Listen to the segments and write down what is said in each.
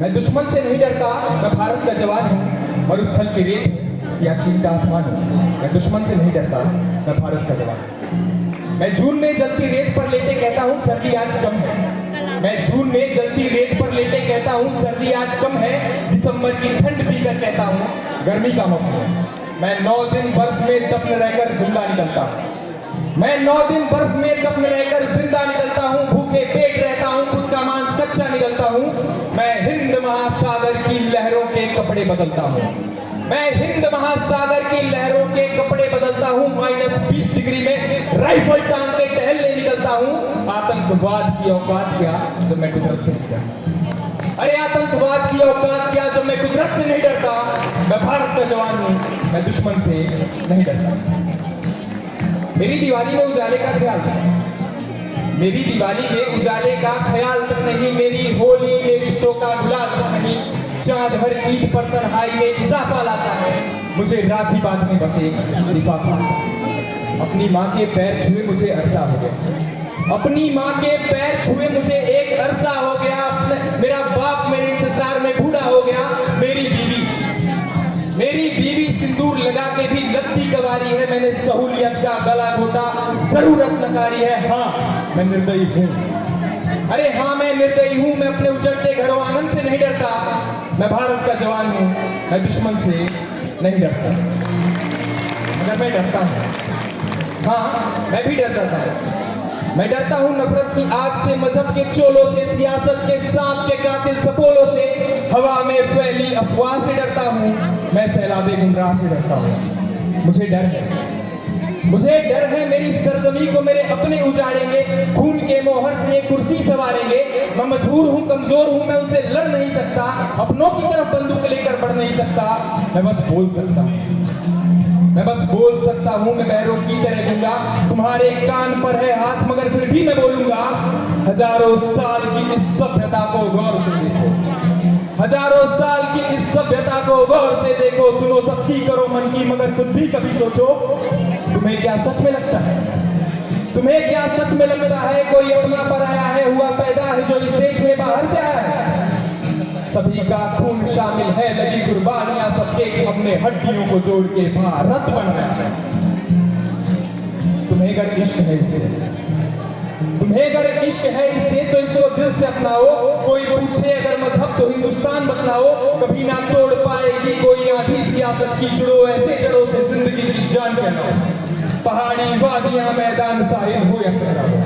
मैं दुश्मन से नहीं डरता, मैं भारत का जवान हूँ। मरुस्थल की रेत सियाचिन का आसमान हूँ। मैं दुश्मन से नहीं डरता, मैं भारत का जवान हूँ। मैं जून में जलती रेत पर लेटे कहता हूँ सर्दी आज कम है। मैं जून में जलती रेत पर लेटे कहता हूँ सर्दी आज कम है। दिसंबर की ठंड पीकर कहता हूँ गर्मी का मौसम है। मैं 9 दिन बर्फ में दफन रहकर जिंदा निकलता हूँ। मैं 9 दिन बर्फ में दफन रहकर जिंदा निकलता हूँ। भूखे पेट रहता हूँ, खुद का मांस कच्चा निकलता हूँ। मैं हिंद महासागर की लहरों के कपड़े बदलता हूँ। मैं हिंद महासागर की लहरों के कपड़े बदलता हूँ। -20 डिग्री में राइफल टांग के टहलने निकलता हूँ। आतंकवाद की औकात क्या जब मैं कुदरत से नहीं डरता। अरे आतंकवाद की औकात क्या जब मैं कुदरत से नहीं डरता। मैं भारत का जवान हूँ, मैं दुश्मन से नहीं डरता। मेरी दिवाली में उजाले का ख्याल मेरी दिवाली में उजाले का ख्याल तक नहीं। मेरी होली में रिश्तों का गुलाल तक नहीं। चांद हर ईद पर तन्हाई में इजाफा लाता है। मुझे राखी बांधने बस एक लिफाफा। अपनी माँ के पैर छुए मुझे अरसा हो गया। अपनी माँ के पैर छुए मुझे एक अरसा हो गया। मेरा बाप मेरे इंतजार में बूढ़ा हो गया। मेरी बीवी सिंदूर लगा के भी लगती गवारी है। मैंने सहूलियत का गला घोटा, जरूरत नकारी है। हाँ मैं निर्दयी हूँ। अरे हाँ मैं निर्दयी हूँ। मैं अपने उजड़ते घरों आंगन से नहीं डरता। मैं भारत का जवान हूँ, मैं दुश्मन से नहीं डरता। मगर मैं डरता हूँ, हाँ मैं भी डर जाता हूँ। मैं डरता हूँ नफरत की आग से, मजहब के चोलों से, सियासत के सांप के कातिल सपोलों से, हवा में फैली अफवाह से डरता हूँ। मैं सैलाबे गुमराह से डरता हूँ। मुझे डर है मेरी सरजमी को मेरे अपने उजाड़ेंगे। खून के मोहर से कुर्सी सवारेंगे। मैं मजबूर हूँ, कमजोर हूँ, मैं उनसे लड़ नहीं सकता। अपनों की तरफ बंदूक लेकर बढ़ नहीं सकता। मैं बस बोल सकता हूँ। मैं बहरों की तरह दूंगा। तुम्हारे कान पर है हाथ मगर फिर भी मैं बोलूंगा। हजारों साल की इस सभ्यता को गौर से देखो। हजारों साल की इस सभ्यता को गौर से देखो। सुनो सबकी करो मन की मगर खुद भी कभी सोचो। तुम्हें क्या सच में लगता है? कोई अपना पराया है, हुआ पैदा है जो इस देश में बाहर से आया है। सभी का खून शामिल है, लगी कुर्बानियां सबके, अपने हड्डियों को जोड़ के भारत बनाया है। तुम्हें अगर इश्क है इससे तो इसको दिल से अपनाओ। कोई पूछे अगर मजहब तो हिंदुस्तान बतलाओ। कभी ना तोड़ पाएगी कोई आधी सियासत की जड़ों। ऐसे जड़ों से जिंदगी की जान कहलाओ। पहाड़ी वादियां मैदान साहिल हो या सहरा हो।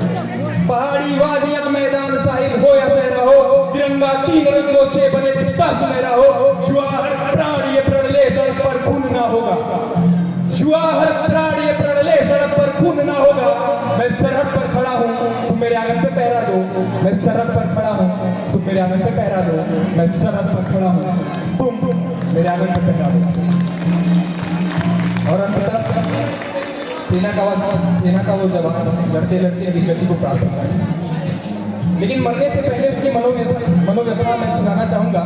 पहाड़ी वादियां मैदान साहिल हो या सहरा हो। तिरंगा 3 रंगों से बने दिखता सुनहरा हो। जुआर प्राण ये प्रलय सड़क पर खून ना होगा। जुआर प्राण ये प्रलय सड़क पर खून ना होगा। मैं सरहद पर खड़ा हूँ, तुम मेरे आंगन पे पहरा दो। मैं सरहद पर खड़ा हूँ, तुम मेरे आंगन पे पहरा दो। मैं सरहद पर खड़ा हूँ, तुम मेरे आंगन पे पहरा दो। और अंततः सेना का वो जवान लड़ते लड़ते अपनी गति को प्राप्त होता है। लेकिन मरने से पहले उसकी मनोव्यथा मैं सुनाना चाहूंगा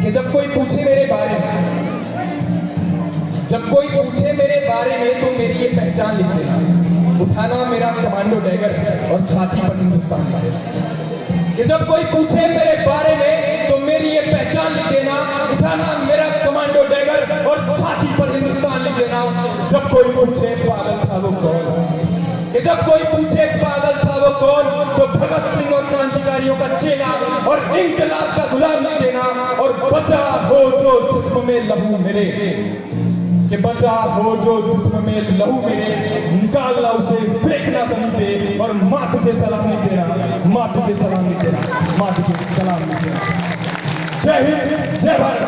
कि जब कोई पूछे मेरे बारे में तो मेरी ये पहचान लिख देना। उठाना मेरा कमांडो डैगर और छाती पर हिंदुस्तान का देना। कि जब कोई पूछे मेरे बारे में तो मेरी ये पहचान लिख देना। उठाना मेरा कमांडो डैगर और छाती पर हिंदुस्तान लिख देना। जब कोई पूछे पागल था वो कौन, तो भगत सिंह और क्रांतिकारियों का चेला और इंकलाब का गुलाम लिख देना। और बचा हो जो जिस्म में लहू मेरे, कि बचा हो जो जिस्म में लहू मेरे, निकालना उसे फेंकना जमीन पे। और माँ तुझे सलाम लिख देना। जय हिंद, जय भारत।